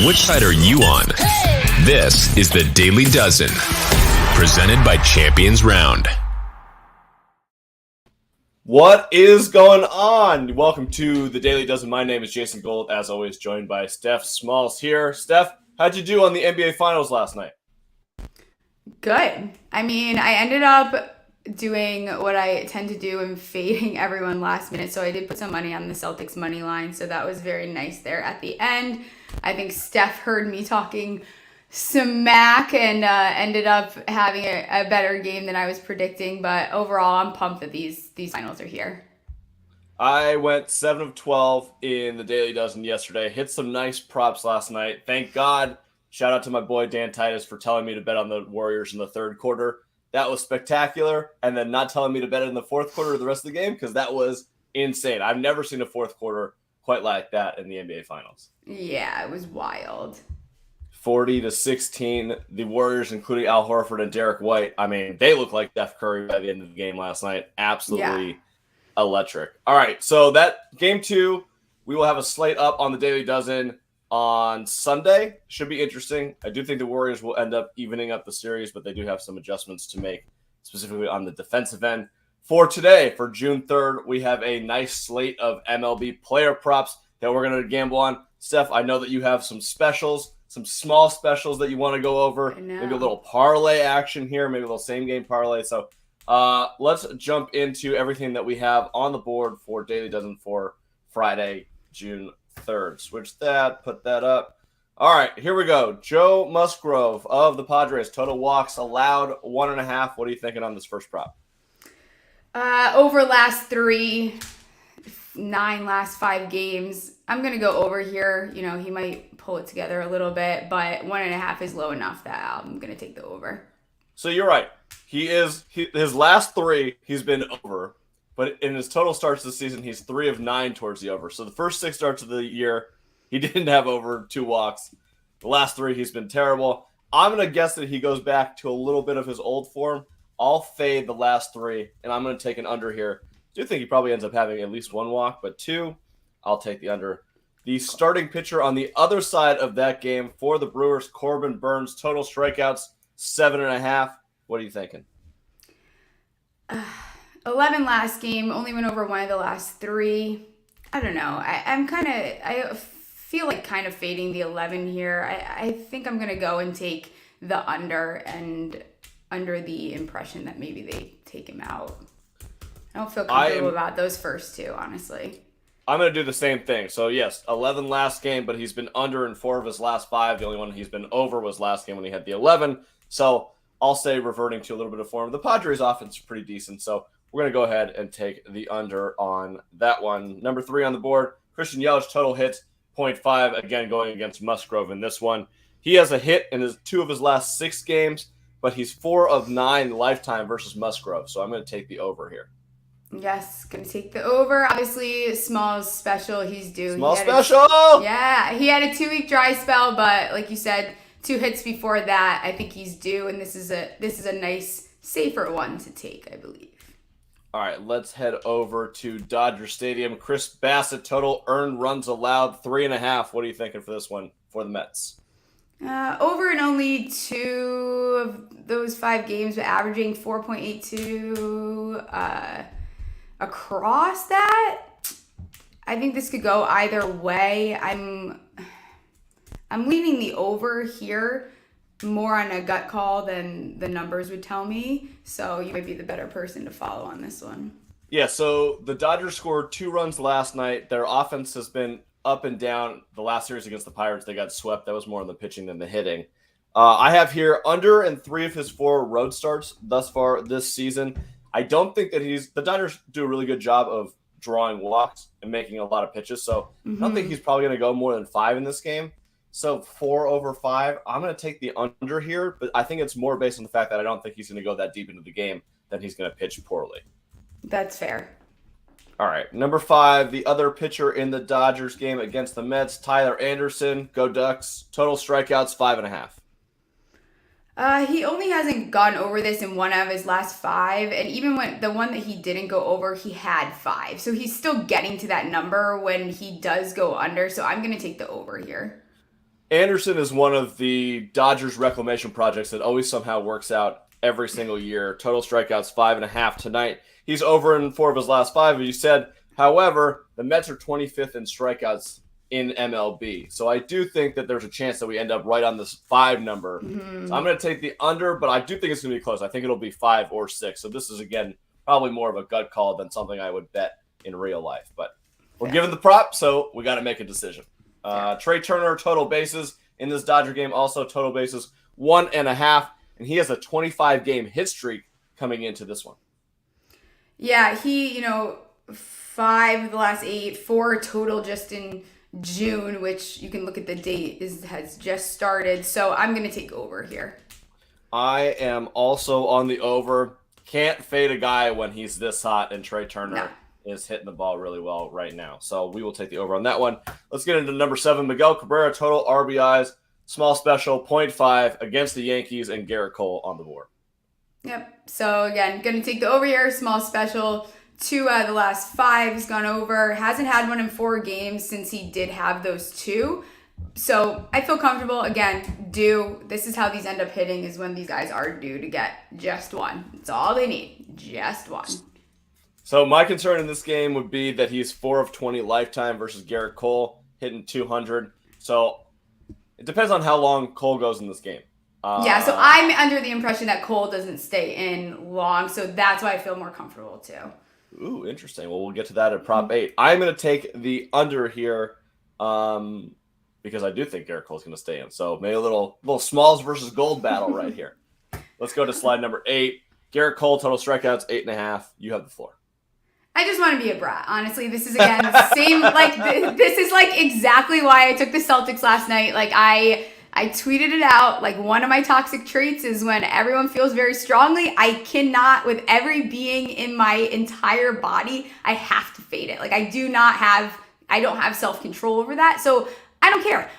Which side are you on? This is the Daily Dozen, presented by Champions Round. What is going on? Welcome to the Daily Dozen. My name is Jason Gold, as always, joined by Steph Smalls here. Steph, how'd you do on the NBA Finals last night? Good. I mean, I ended up doing what I tend to do and fading everyone last minute. So I did put some money on the Celtics money line. So that was very nice there at the end. I think Steph heard me talking smack and ended up having a better game than I was predicting. But overall, I'm pumped that these finals are here. I went 7 of 12 in the Daily Dozen yesterday. Hit some nice props last night. Thank God. Shout out to my boy Dan Titus for telling me to bet on the Warriors in the third quarter. That was spectacular. And then not telling me to bet it in the fourth quarter of the rest of the game, because that was insane. I've never seen a fourth quarter quite like that in the NBA Finals. Yeah, it was wild. 40-16. The Warriors, including Al Horford and Derek White, I mean, they look like Steph Curry by the end of the game last night. Absolutely electric. All right, so that game 2, we will have a slate up on the Daily Dozen on Sunday. Should be interesting. I do think the Warriors will end up evening up the series, but they do have some adjustments to make, specifically on the defensive end. For today, for June 3rd, we have a nice slate of MLB player props that we're going to gamble on. Steph, I know that you have some specials, some small specials that you want to go over. Maybe a little parlay action here, maybe a little same-game parlay. So let's jump into everything that we have on the board for Daily Dozen for Friday, June 3rd. Switch that, put that up. All right, here we go. Joe Musgrove of the Padres, total walks allowed 1.5. What are you thinking on this first prop? Over last 3, 9 last 5 games. I'm going to go over here. You know, he might pull it together a little bit, but 1.5 is low enough that I'm going to take the over. So you're right. His last 3, he's been over. But in his total starts this season, he's 3 of 9 towards the over. So the first 6 starts of the year, he didn't have over 2 walks. The last 3, he's been terrible. I'm going to guess that he goes back to a little bit of his old form. I'll fade the last 3, and I'm going to take an under here. I do think he probably ends up having at least 1 walk, but 2, I'll take the under. The starting pitcher on the other side of that game for the Brewers, Corbin Burns, total strikeouts, 7.5. What are you thinking? 11 last game, only went over 1 of the last 3. I don't know. I feel like kind of fading the 11 here. I think I'm going to go and take the under, and under the impression that maybe they take him out. I don't feel comfortable about those first 2, honestly. I'm going to do the same thing. So, yes, 11 last game, but he's been under in 4 of his last 5. The only one he's been over was last game when he had the 11. So, I'll say reverting to a little bit of form. The Padres' offense is pretty decent, so we're going to go ahead and take the under on that one. Number 3 on the board, Christian Yelich, total hits, 0.5. Again, going against Musgrove in this one. He has a hit in 2 of his last 6 games, but he's 4 of 9 lifetime versus Musgrove. So I'm going to take the over here. Yes, going to take the over. Obviously, Smalls special. He's due. Small special! Yeah, he had a 2-week dry spell, but like you said, 2 hits before that. I think he's due, and this is a nice, safer one to take, I believe. All right, let's head over to Dodger Stadium. Chris Bassitt, total earned runs allowed, 3.5. What are you thinking for this one for the Mets? Over in only 2 of those 5 games, but averaging 4.82 across that. I think this could go either way. I'm leaning the over here, more on a gut call than the numbers would tell me. So you might be the better person to follow on this one. Yeah, so the Dodgers scored 2 runs last night. Their offense has been up and down. The last series against the Pirates, they got swept. That was more on the pitching than the hitting. I have here under in 3 of his 4 road starts thus far this season. I don't think that the Dodgers do a really good job of drawing walks and making a lot of pitches. So I don't think he's probably going to go more than 5 in this game. So 4 over 5, I'm going to take the under here, but I think it's more based on the fact that I don't think he's going to go that deep into the game that he's going to pitch poorly. That's fair. All right, number 5, the other pitcher in the Dodgers game against the Mets, Tyler Anderson, go Ducks, total strikeouts 5.5. He only hasn't gone over this in 1 of his last 5, and even when the one that he didn't go over, he had 5. So he's still getting to that number when he does go under, so I'm going to take the over here. Anderson is one of the Dodgers reclamation projects that always somehow works out every single year. Total strikeouts 5.5 tonight. He's over in 4 of his last 5, as you said. However, the Mets are 25th in strikeouts in MLB. So I do think that there's a chance that we end up right on this 5 number. So I'm going to take the under, but I do think it's going to be close. I think it'll be 5 or 6. So this is, again, probably more of a gut call than something I would bet in real life. But we're given the prop, so we got to make a decision. Trey Turner, total bases in this Dodger game, also total bases 1.5, and he has a 25-game hit streak coming into this one. Yeah, he, 5 of the last 8, 4 total just in June, which you can look at the date has just started. So I'm going to take over here. I am also on the over. Can't fade a guy when he's this hot, and Trey Turner is hitting the ball really well right now. So we will take the over on that one. Let's get into number 7. Miguel Cabrera, total RBIs, small special, 0.5 against the Yankees, and Garrett Cole on the board. Yep. So again, going to take the over here, small special. 2 out of the last 5 has gone over. Hasn't had one in 4 games since he did have those 2. So I feel comfortable. Again, this is how these end up hitting, is when these guys are due to get just one. That's all they need. Just one. So my concern in this game would be that he's 4 of 20 lifetime versus Garrett Cole hitting 200. So it depends on how long Cole goes in this game. So I'm under the impression that Cole doesn't stay in long. So that's why I feel more comfortable too. Ooh, interesting. Well, we'll get to that at prop 8. I'm going to take the under here because I do think Garrett Cole's going to stay in. So maybe a little Smalls versus Gold battle right here. Let's go to slide number 8. Garrett Cole, total strikeouts, 8.5. You have the floor. I just want to be a brat. Honestly, this is, again, same, this is, exactly why I took the Celtics last night. I tweeted it out. One of my toxic traits is when everyone feels very strongly, I cannot, with every being in my entire body, I have to fade it. I don't have self-control over that. So I don't care.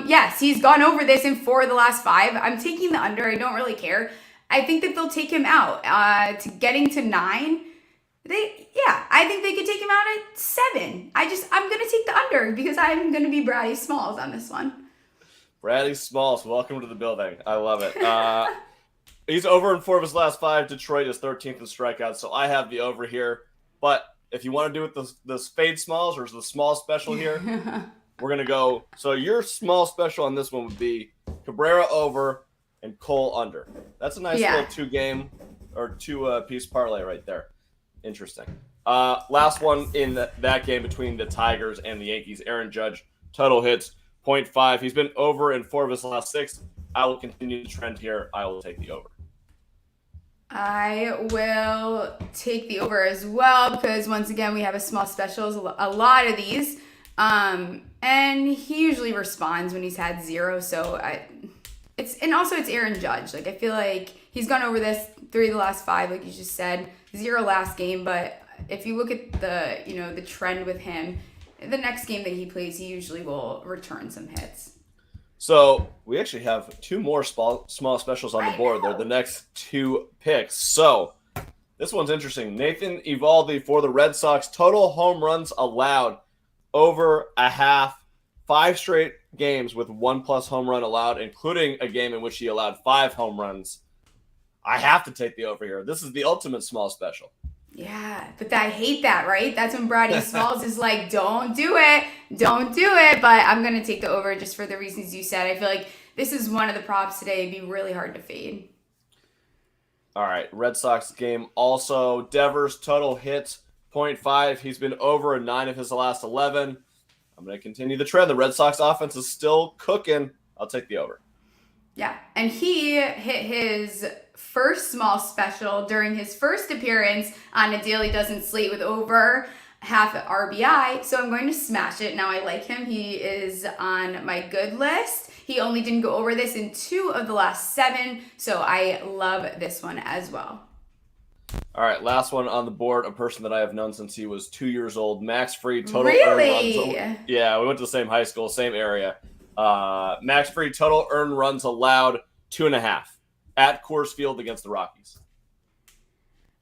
Yes, he's gone over this in 4 of the last 5. I'm taking the under. I don't really care. I think that they'll take him out. To getting to 9, I think they could take him out at 7. I'm going to take the under because I'm going to be Bradley Smalls on this one. Bradley Smalls, welcome to the building. I love it. He's over in 4 of his last 5. Detroit is 13th in strikeouts, so I have the over here. But if you want to do it the fade Smalls or the small special here, we're going to go. So your small special on this one would be Cabrera over and Cole under. That's a nice little 2-game or 2-piece parlay right there. Interesting. Last one in that game between the Tigers and the Yankees, Aaron Judge, total hits, 0.5. He's been over in 4 of his last 6. I will continue the trend here. I will take the over. I will take the over as well because, once again, we have a small specials, a lot of these. And he usually responds when he's had 0. So it's Aaron Judge. I feel like he's gone over this 3 of the last 5, like you just said, 0 last game. But if you look at the trend with him, the next game that he plays, he usually will return some hits. So we actually have 2 more small specials on the board. They're the next 2 picks. So this one's interesting. Nathan Ivaldi for the Red Sox, total home runs allowed over a half. 5 straight games with 1+ home run allowed, including a game in which he allowed 5 home runs. I have to take the over here. This is the ultimate small special. Yeah, but I hate that, right? That's when Bradley Smalls is like, don't do it. Don't do it. But I'm going to take the over just for the reasons you said. I feel like this is one of the props today. It'd be really hard to fade. All right, Red Sox game also. Devers, total hits, 0.5. He's been over in 9 of his last 11. I'm going to continue the trend. The Red Sox offense is still cooking. I'll take the over. Yeah, and he hit his first small special during his first appearance on A Daily Dozen slate with over half RBI. So I'm going to smash it. Now I like him. He is on my good list. He only didn't go over this in 2 of the last 7. So I love this one as well. All right, last one on the board, a person that I have known since he was 2 years old. Max Fried, total really? earned runs. Yeah, we went to the same high school, same area. Max Fried, total earned runs allowed, 2.5 at Coors Field against the Rockies.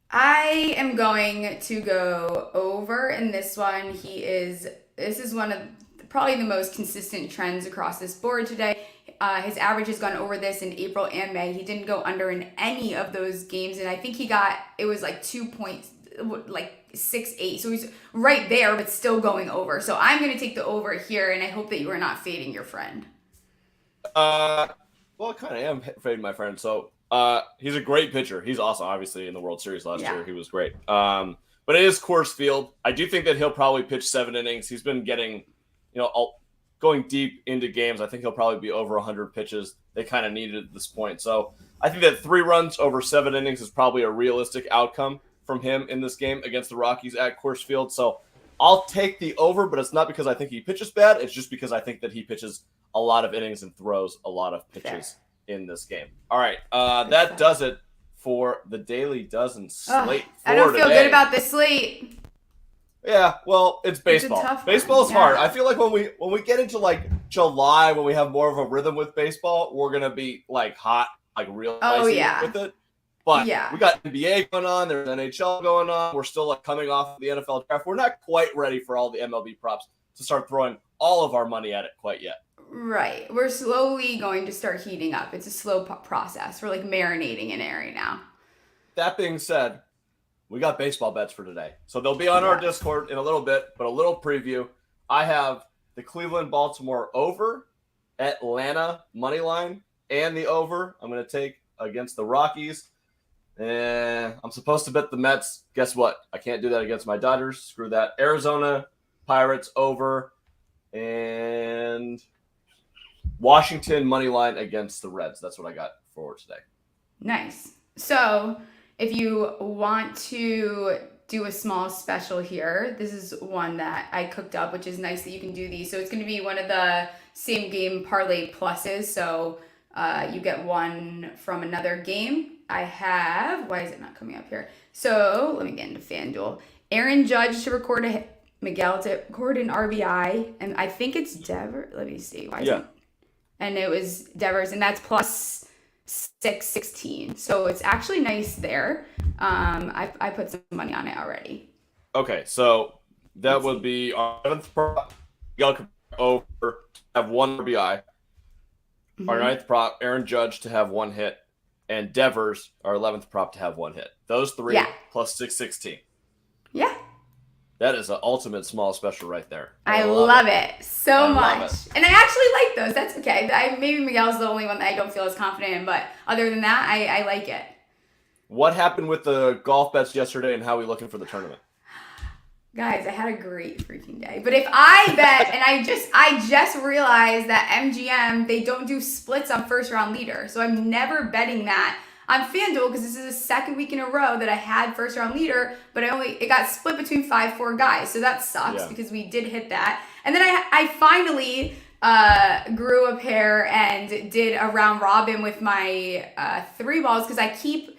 I am going to go over in this one. This is one of probably the most consistent trends across this board today. His average has gone over this in April and May. He didn't go under in any of those games, and I think it was like 2.68. So he's right there, but still going over. So I'm going to take the over here, and I hope that you are not fading your friend. Well, I kind of am fading my friend. So he's a great pitcher. He's awesome. Obviously, in the World Series last year, he was great. But it is Coors Field. I do think that he'll probably pitch 7 innings. He's been getting, going deep into games. I think he'll probably be over 100 pitches. They kind of need it at this point. So I think that 3 runs over 7 innings is probably a realistic outcome from him in this game against the Rockies at Coors Field. So I'll take the over, but it's not because I think he pitches bad. It's just because I think that he pitches a lot of innings and throws a lot of pitches in this game. All right. That does it for the Daily Dozen slate for I don't feel today. good about this slate. Yeah, well, it's baseball. Baseball is hard. I feel like when we get into like July, when we have more of a rhythm with baseball, we're gonna be like hot, like real spicy with it. But we got NBA going on, there's NHL going on. We're still like coming off the NFL draft. We're not quite ready for all the MLB props to start throwing all of our money at it quite yet. Right. We're slowly going to start heating up. It's a slow process. We're like marinating in it right now. That being said, we got baseball bets for today. So they'll be on our Discord in a little bit, but a little preview. I have the Cleveland-Baltimore over, Atlanta money line, and the over I'm going to take against the Rockies. And I'm supposed to bet the Mets. Guess what? I can't do that against my Dodgers. Screw that. Arizona Pirates over, and Washington money line against the Reds. That's what I got for today. Nice. So if you want to do a small special here, this is one that I cooked up, which is nice that you can do these. So it's going to be one of the same game parlay pluses. So you get one from another game. I have, why is it not coming up here? So let me get into FanDuel. Aaron Judge to record a hit, Miguel to record an RBI, and I think it's Devers. Let me see. Why is it? And it was Devers, and that's plus 616. So it's actually nice there. I put some money on it already. Okay, so that would be our 7th prop. Over have 1 RBI. Our 9th prop, Aaron Judge to have 1 hit, and Devers, our 11th prop, to have 1 hit. Those 3 plus 616. Yeah. That is an ultimate small special right there. I love it so much. And I actually like those. That's okay. Maybe Miguel's the only one that I don't feel as confident in, but other than that, I like it. What happened with the golf bets yesterday, and how are we looking for the tournament? Guys, I had a great freaking day. But if I bet, and I just realized that MGM, they don't do splits on first round leader. So I'm never betting that on FanDuel, because this is the second week in a row that I had first round leader, but it got split between 5-4 guys. So that sucks because we did hit that. And then I finally grew a pair and did a round robin with my 3 balls, because I keep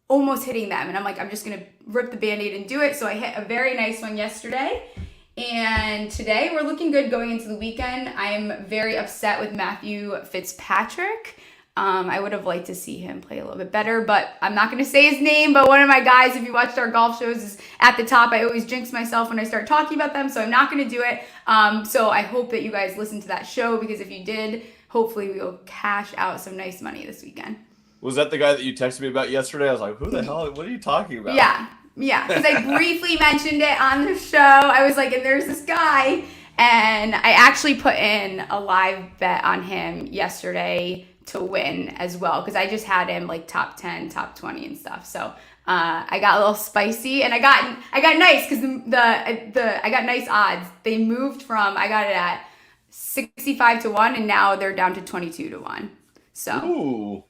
almost hitting them. And I'm like, I'm just going to rip the Band-Aid and do it. So I hit a very nice one yesterday. And today we're looking good going into the weekend. I am very upset with Matthew Fitzpatrick. I would have liked to see him play a little bit better, but I'm not going to say his name. But one of my guys, if you watched our golf shows, is at the top. I always jinx myself when I start talking about them, so I'm not going to do it. So I hope that you guys listen to that show, because if you did, hopefully we will cash out some nice money this weekend. Was that the guy that you texted me about yesterday? I was like, who the hell? What are you talking about? Yeah, because I briefly mentioned it on the show. I was like, and there's this guy, and I actually put in a live bet on him yesterday to win as well, because I just had him like top 10, top 20 and stuff. So I got a little spicy, and I got nice, because I got nice odds. They moved from, I got it at 65-1, and now they're down to 22-1. So ooh,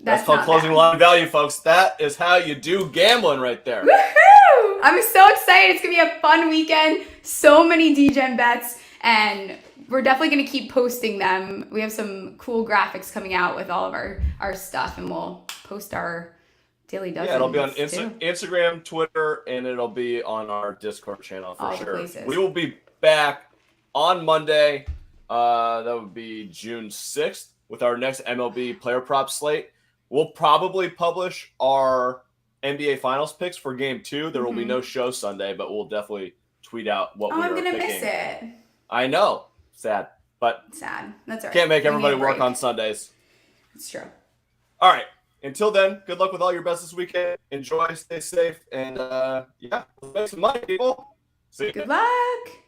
that's called closing line value, folks. That is how you do gambling right there. Woohoo! I'm so excited. It's gonna be a fun weekend. So many DGen bets, and we're definitely going to keep posting them. We have some cool graphics coming out with all of our stuff, and we'll post our Daily Dozen. Yeah, it'll be on Instagram, Twitter, and it'll be on our Discord channel for all sure. We will be back on Monday. That would be June 6th with our next MLB player prop slate. We'll probably publish our NBA Finals picks for Game 2. There will be no show Sunday, but we'll definitely tweet out what we're picking. I'm going to miss it. I know. sad. But sad. That's all right. Can't make We everybody need a work break. on Sundays. It's true. All right. Until then, good luck with all your bets this weekend. Enjoy, stay safe, and let's make some money, people. See you. Good luck.